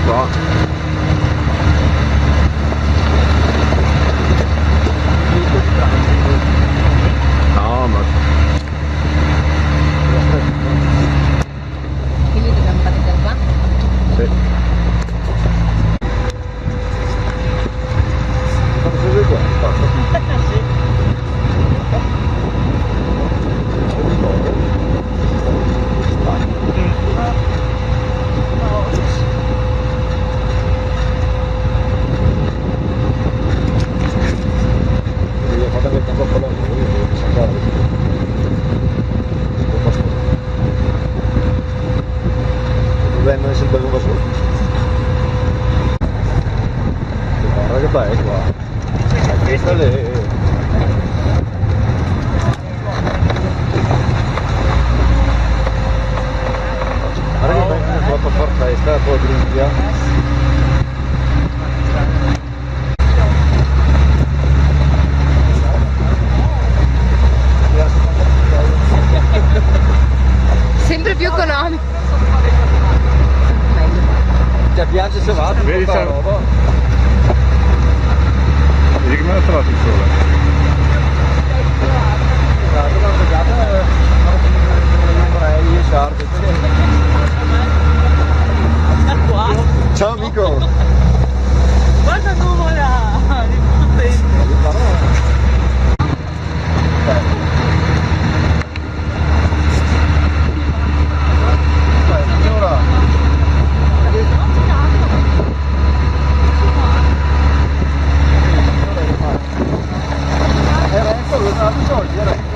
qua. No, ma Quindi dobbiamo partire da qua? sì. Cosa qua? Dovendo essere sempre lungo solo. Guarda che bello qua. Questa è le... Guarda che bello, è troppo far festa, poi Olimpia. Sempre più economico. Ti piace se va? Vedi, tutta c'è- roba. Vedi che me l'ha trovato il sole. Guarda, l'ho pagata, ombrelli, sciarpe. Ciao amico! Guarda nuvola! Signora! Era ecco, lo dato i soldi, era ecco.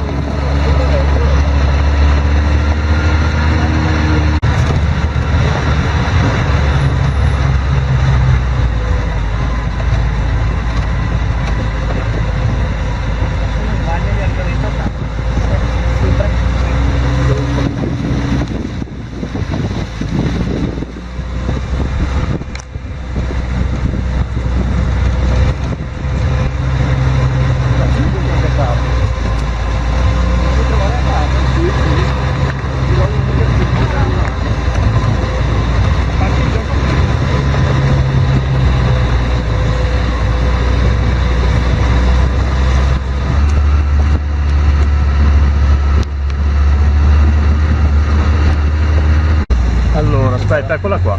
Allora, aspetta, eccola qua.